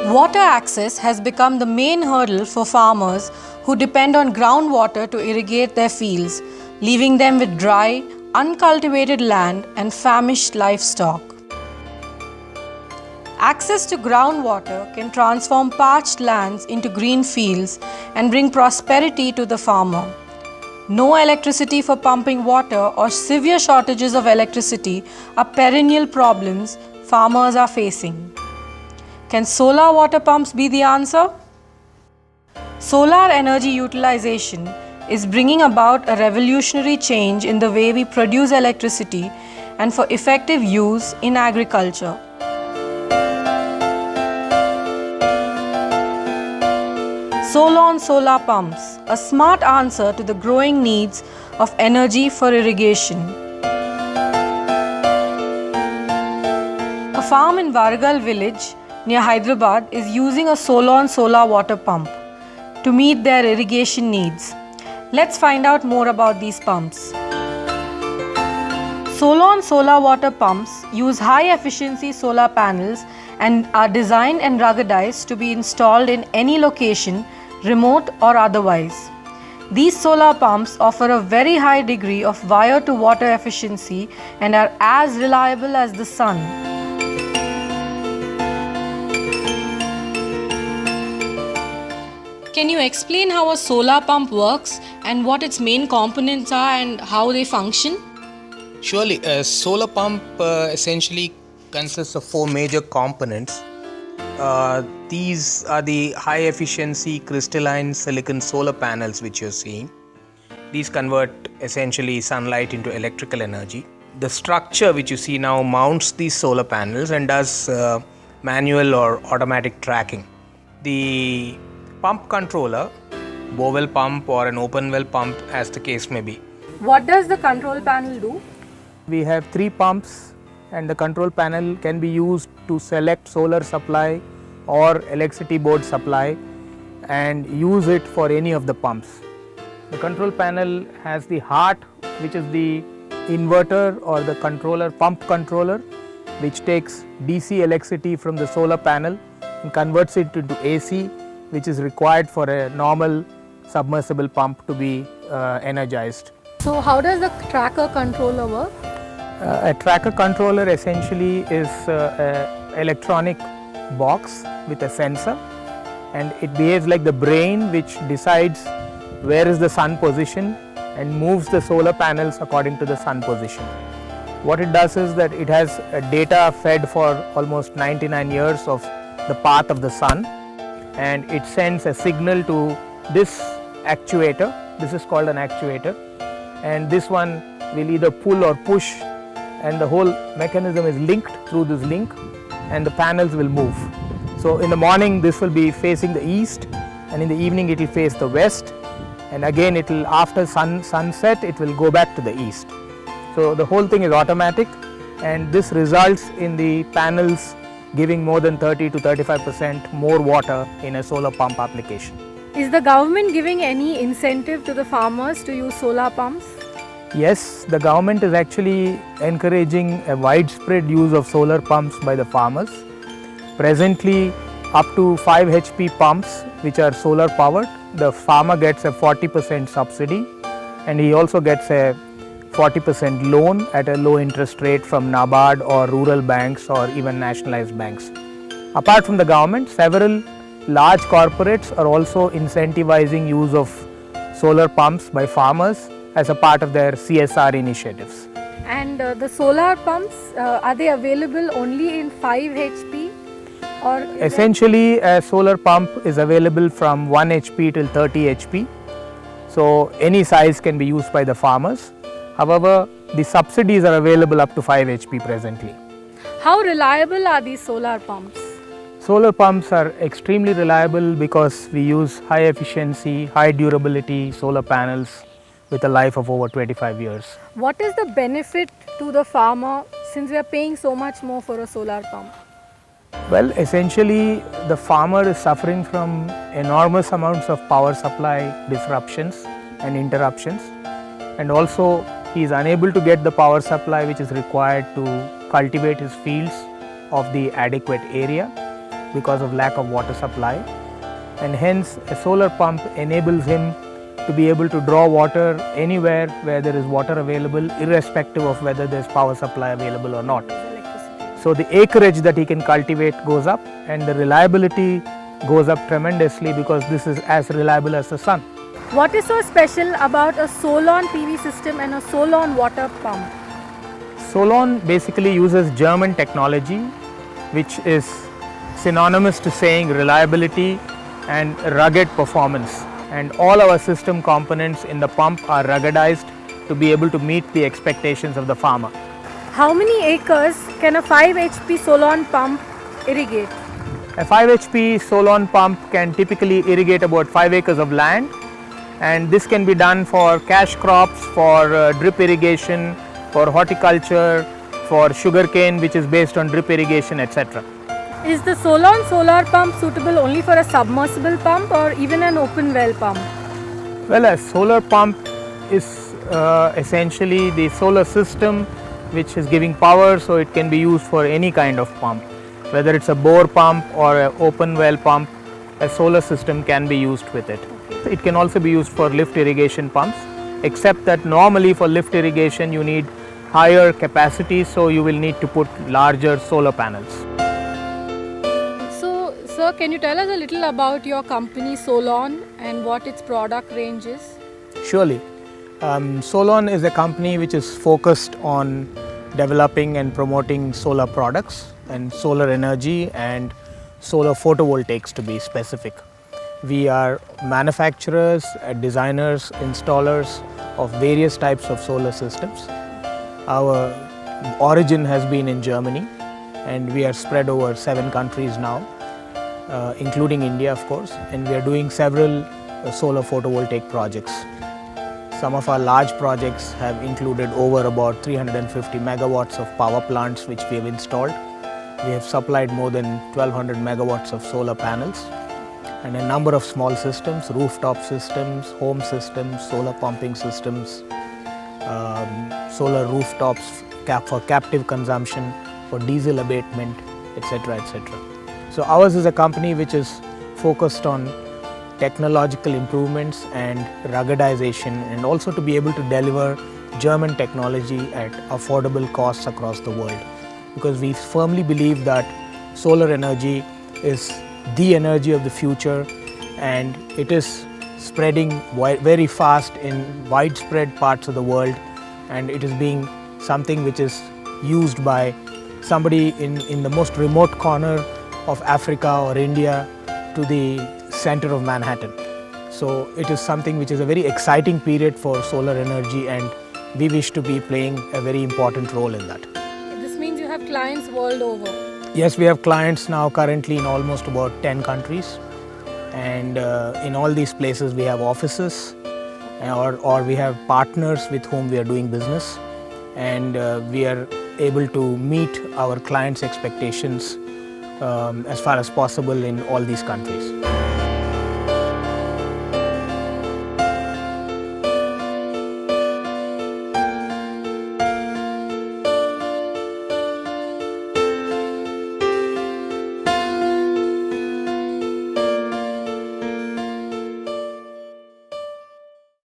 Water access has become the main hurdle for farmers who depend on groundwater to irrigate their fields, leaving them with dry, uncultivated land and famished livestock. Access to groundwater can transform parched lands into green fields and bring prosperity to the farmer. No electricity for pumping water or severe shortages of electricity are perennial problems farmers are facing. Can solar water pumps be the answer? Solar energy utilization is bringing about a revolutionary change in the way we produce electricity and for effective use in agriculture. Solon solar pumps, a smart answer to the growing needs of energy for irrigation. A farm in Vargal village near Hyderabad is using a Solon solar water pump to meet their irrigation needs. Let's find out more about these pumps. Solon solar water pumps use high-efficiency solar panels and are designed and ruggedized to be installed in any location, remote or otherwise. These solar pumps offer a very high degree of wire-to-water efficiency and are as reliable as the sun. Can you explain how a solar pump works and what its main components are and how they function? Surely, a solar pump essentially consists of four major components. These are the high efficiency crystalline silicon solar panels which you're seeing. These convert essentially sunlight into electrical energy. The structure which you see now mounts these solar panels and does manual or automatic tracking. The pump controller, bore-well pump or an open well pump as the case may be. What does the control panel do? We have 3 pumps and the control panel can be used to select solar supply or electricity board supply and use it for any of the pumps. The control panel has the heart, which is the inverter or the controller, pump controller, which takes DC electricity from the solar panel and converts it into AC, which is required for a normal submersible pump to be energized. So how does the tracker controller work? A tracker controller essentially is an electronic box with a sensor, and it behaves like the brain which decides where is the sun position and moves the solar panels according to the sun position. What it does is that it has data fed for almost 99 years of the path of the sun, and it sends a signal to this actuator. This is called an actuator, and this one will either pull or push, and the whole mechanism is linked through this link and the panels will move. So in the morning this will be facing the east, and in the evening it will face the west, and again it will, after sunset it will go back to the east. So the whole thing is automatic, and this results in the panels giving more than 30 to 35% more water in a solar pump application. Is the government giving any incentive to the farmers to use solar pumps? Yes, the government is actually encouraging a widespread use of solar pumps by the farmers. Presently, up to 5 HP pumps which are solar powered, the farmer gets a 40% subsidy, and he also gets a 40% loan at a low interest rate from NABARD or rural banks or even nationalized banks. Apart from the government, several large corporates are also incentivizing use of solar pumps by farmers as a part of their CSR initiatives. And the solar pumps, are they available only in 5 HP? Or essentially, a solar pump is available from 1 HP till 30 HP. So any size can be used by the farmers. However, the subsidies are available up to 5 HP presently. How reliable are these solar pumps? Solar pumps are extremely reliable because we use high efficiency, high durability solar panels with a life of over 25 years. What is the benefit to the farmer since we are paying so much more for a solar pump? Well, essentially the farmer is suffering from enormous amounts of power supply disruptions and interruptions, and also he is unable to get the power supply which is required to cultivate his fields of the adequate area, because of lack of water supply, and hence a solar pump enables him to be able to draw water anywhere where there is water available, irrespective of whether there is power supply available or not. So the acreage that he can cultivate goes up, and the reliability goes up tremendously because this is as reliable as the sun. What is so special about a Solon PV system and a Solon water pump? Solon basically uses German technology, which is synonymous to saying reliability and rugged performance. And all our system components in the pump are ruggedized to be able to meet the expectations of the farmer. How many acres can a 5 HP Solon pump irrigate? A 5 HP Solon pump can typically irrigate about 5 acres of land, and this can be done for cash crops, for drip irrigation, for horticulture, for sugarcane which is based on drip irrigation, etc. Is the Solon solar pump suitable only for a submersible pump or even an open well pump? Well, a solar pump is essentially the solar system which is giving power, so it can be used for any kind of pump. Whether it's a bore pump or an open well pump, a solar system can be used with it. It can also be used for lift irrigation pumps, except that normally for lift irrigation you need higher capacity, so you will need to put larger solar panels. So, sir, can you tell us a little about your company Solon and what its product range is? Surely. Solon is a company which is focused on developing and promoting solar products and solar energy and solar photovoltaics, to be specific. We are manufacturers, designers, installers of various types of solar systems. Our origin has been in Germany, and we are spread over 7 countries now, including India, of course, and we are doing several solar photovoltaic projects. Some of our large projects have included over about 350 megawatts of power plants which we have installed. We have supplied more than 1200 megawatts of solar panels, and a number of small systems, rooftop systems, home systems, solar pumping systems, solar rooftops for captive consumption, for diesel abatement, etc., etc. So ours is a company which is focused on technological improvements and ruggedization, and also to be able to deliver German technology at affordable costs across the world, because we firmly believe that solar energy is the energy of the future, and it is spreading very fast in widespread parts of the world, and it is being something which is used by somebody in the most remote corner of Africa or India to the center of Manhattan. So it is something which is a very exciting period for solar energy, and we wish to be playing a very important role in that. This means you have clients world over. Yes, we have clients now currently in almost about 10 countries, and in all these places we have offices, or we have partners with whom we are doing business, and we are able to meet our clients' expectations as far as possible in all these countries.